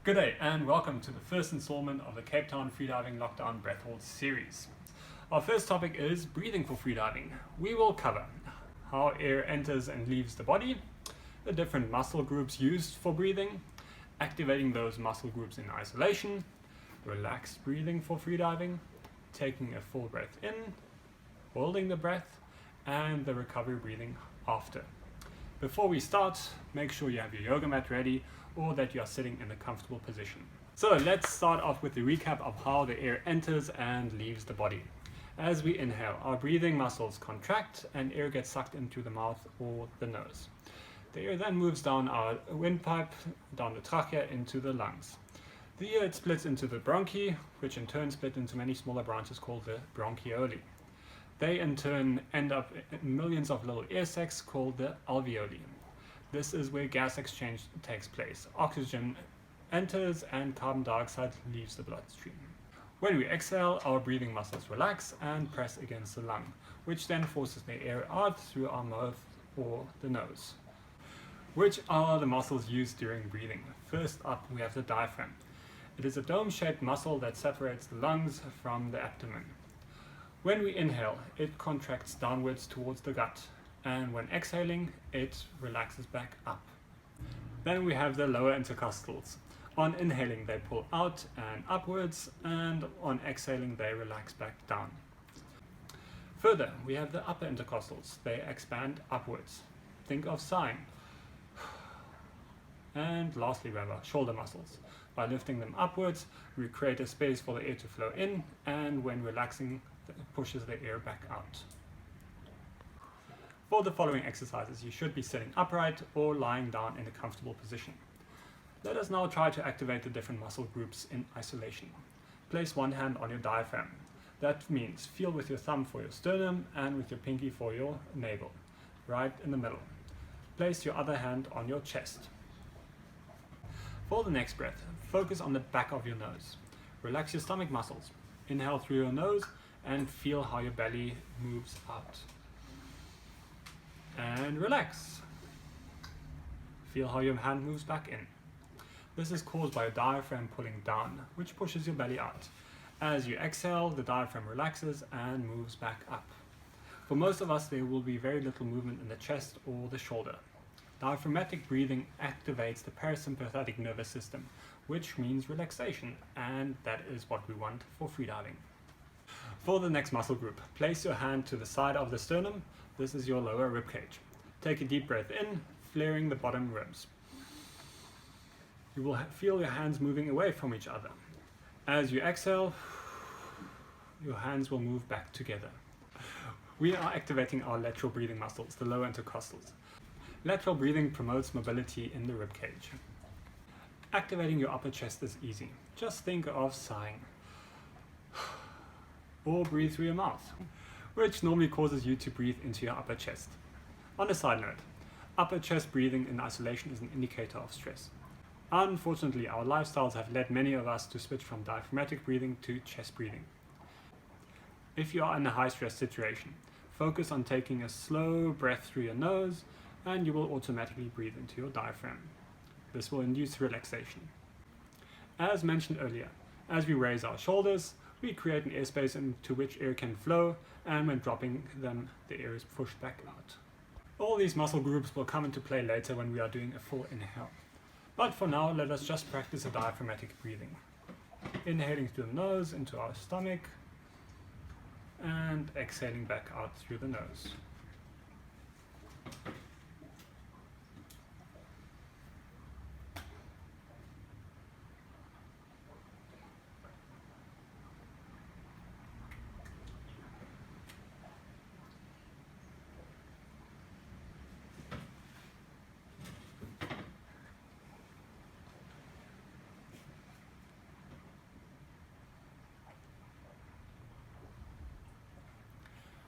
Good day and welcome to the first installment of the Cape Town Freediving Lockdown Breath Hold series. Our first topic is breathing for freediving. We will cover how air enters and leaves the body, the different muscle groups used for breathing, activating those muscle groups in isolation, relaxed breathing for freediving, taking a full breath in, holding the breath, and the recovery breathing after. Before we start, make sure you have your yoga mat ready or that you are sitting in a comfortable position. So let's start off with the recap of how the air enters and leaves the body. As we inhale, our breathing muscles contract and air gets sucked into the mouth or the nose. The air then moves down our windpipe, down the trachea into the lungs. The air splits into the bronchi, which in turn split into many smaller branches called the bronchioli. They in turn end up in millions of little air sacs called the alveoli. This is where gas exchange takes place. Oxygen enters and carbon dioxide leaves the bloodstream. When we exhale, our breathing muscles relax and press against the lung, which then forces the air out through our mouth or the nose. Which are the muscles used during breathing? First up, we have the diaphragm. It is a dome-shaped muscle that separates the lungs from the abdomen. When we inhale, it contracts downwards towards the gut, and when exhaling, it relaxes back up. Then we have the lower intercostals. On inhaling, they pull out and upwards, and on exhaling, they relax back down. Further, we have the upper intercostals. They expand upwards. Think of sighing. And lastly, we have our shoulder muscles. By lifting them upwards, we create a space for the air to flow in, and when relaxing, it pushes the air back out. For the following exercises, you should be sitting upright or lying down in a comfortable position. Let us now try to activate the different muscle groups in isolation. Place one hand on your diaphragm. That means feel with your thumb for your sternum and with your pinky for your navel, right in the middle. Place your other hand on your chest. For the next breath, focus on the back of your nose. Relax your stomach muscles. Inhale through your nose and feel how your belly moves out. And relax. Feel how your hand moves back in. This is caused by a diaphragm pulling down, which pushes your belly out. As you exhale, the diaphragm relaxes and moves back up. For most of us, there will be very little movement in the chest or the shoulder. Diaphragmatic breathing activates the parasympathetic nervous system, which means relaxation, and that is what we want for freediving. For the next muscle group, place your hand to the side of the sternum. This is your lower rib cage. Take a deep breath in, flaring the bottom ribs. You will feel your hands moving away from each other. As you exhale, your hands will move back together. We are activating our lateral breathing muscles, the lower intercostals. Lateral breathing promotes mobility in the rib cage. Activating your upper chest is easy. Just think of sighing. Or breathe through your mouth, which normally causes you to breathe into your upper chest. On a side note, upper chest breathing in isolation is an indicator of stress. Unfortunately, our lifestyles have led many of us to switch from diaphragmatic breathing to chest breathing. If you are in a high stress situation, focus on taking a slow breath through your nose and you will automatically breathe into your diaphragm. This will induce relaxation. As mentioned earlier, as we raise our shoulders, we create an airspace into which air can flow, and when dropping them, the air is pushed back out. All these muscle groups will come into play later when we are doing a full inhale. But for now, let us just practice a diaphragmatic breathing. Inhaling through the nose into our stomach, and exhaling back out through the nose.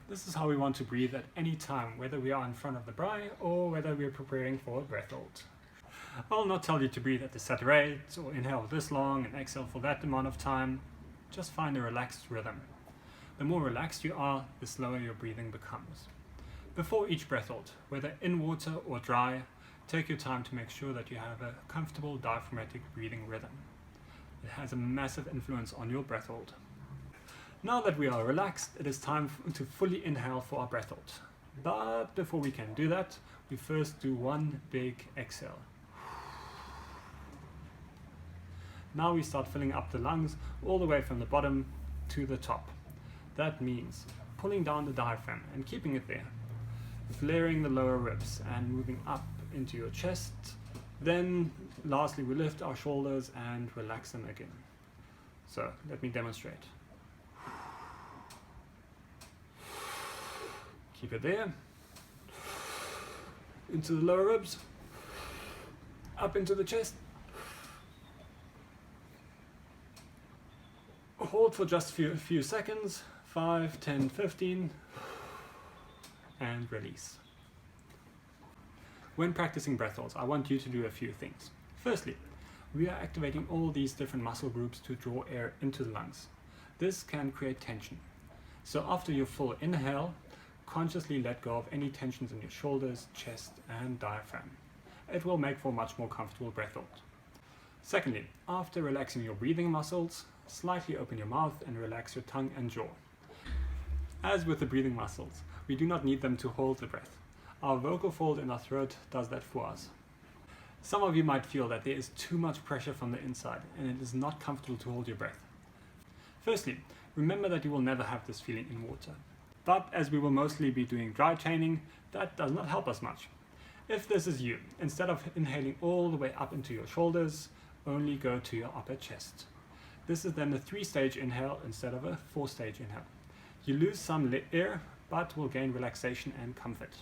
This is how we want to breathe at any time, whether we are in front of the braai or whether we are preparing for a breath hold. I'll not tell you to breathe at the set rate or inhale this long and exhale for that amount of time. Just find a relaxed rhythm. The more relaxed you are, the slower your breathing becomes. Before each breath hold, whether in water or dry, Take your time to make sure that you have a comfortable diaphragmatic breathing rhythm. It has a massive influence on your breath hold. Now that we are relaxed, it is time to fully inhale for our breath hold. But before we can do that, we first do one big exhale. Now we start filling up the lungs all the way from the bottom to the top. That means pulling down the diaphragm and keeping it there, flaring the lower ribs and moving up into your chest. Then lastly we lift our shoulders and relax them again. So let me demonstrate. Keep it there, into the lower ribs, up into the chest. Hold for just a few seconds, 5, 10, 15, and release. When practicing breath holds, I want you to do a few things. Firstly, we are activating all these different muscle groups to draw air into the lungs. This can create tension. So after your full inhale, consciously let go of any tensions in your shoulders, chest, and diaphragm. It will make for a much more comfortable breath hold. Secondly, after relaxing your breathing muscles, slightly open your mouth and relax your tongue and jaw. As with the breathing muscles, we do not need them to hold the breath. Our vocal fold in our throat does that for us. Some of you might feel that there is too much pressure from the inside and it is not comfortable to hold your breath. Firstly, remember that you will never have this feeling in water. But as we will mostly be doing dry training, that does not help us much. If this is you, instead of inhaling all the way up into your shoulders, only go to your upper chest. This is then a 3-stage inhale instead of a 4-stage inhale. You lose some air, but will gain relaxation and comfort.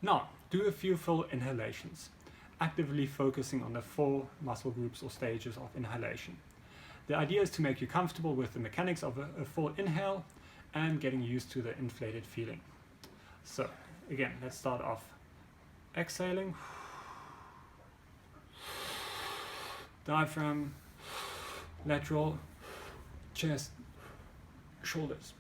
Now, do a few full inhalations, actively focusing on the 4 muscle groups or stages of inhalation. The idea is to make you comfortable with the mechanics of a full inhale and getting used to the inflated feeling. So, again, let's start off exhaling. Diaphragm, lateral, chest, shoulders.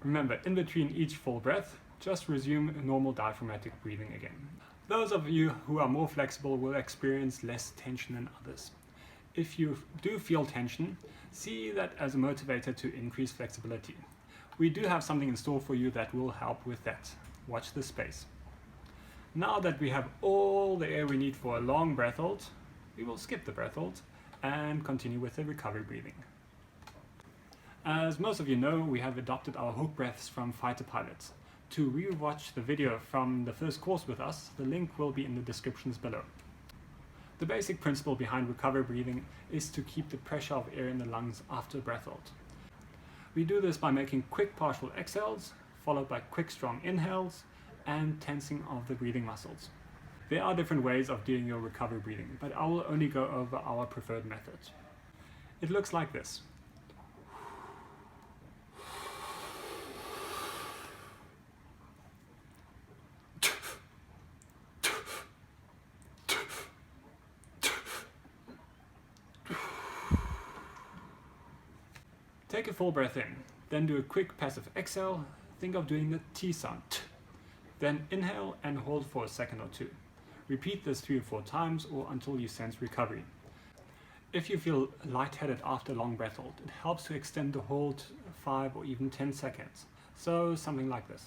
Remember, in between each full breath, just resume normal diaphragmatic breathing again. Those of you who are more flexible will experience less tension than others. If you do feel tension, see that as a motivator to increase flexibility. We do have something in store for you that will help with that. Watch this space. Now that we have all the air we need for a long breath hold, we will skip the breath hold and continue with the recovery breathing. As most of you know, we have adopted our hook breaths from fighter pilots. To re-watch the video from the first course with us, the link will be in the descriptions below. The basic principle behind recovery breathing is to keep the pressure of air in the lungs after a breath hold. We do this by making quick partial exhales, followed by quick strong inhales, and tensing of the breathing muscles. There are different ways of doing your recovery breathing, but I will only go over our preferred method. It looks like this. Take a full breath in, then do a quick passive exhale. Think of doing the T sound. Then inhale and hold for a second or two. Repeat this 3 or 4 times or until you sense recovery. If you feel lightheaded after a long breath hold, it helps to extend the hold 5 or even 10 seconds. So something like this.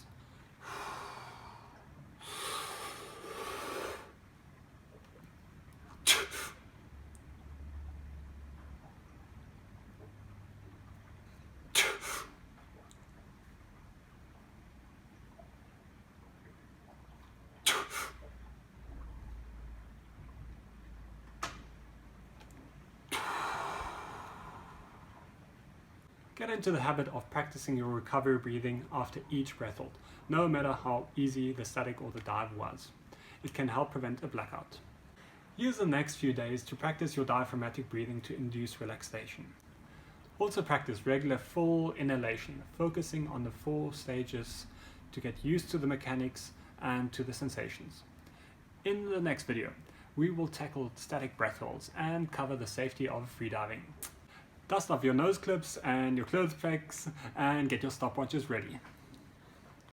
Get into the habit of practicing your recovery breathing after each breath hold, no matter how easy the static or the dive was. It can help prevent a blackout. Use the next few days to practice your diaphragmatic breathing to induce relaxation. Also practice regular full inhalation, focusing on the 4 stages to get used to the mechanics and to the sensations. In the next video, we will tackle static breath holds and cover the safety of freediving. Dust off your nose clips and your clothes pegs and get your stopwatches ready.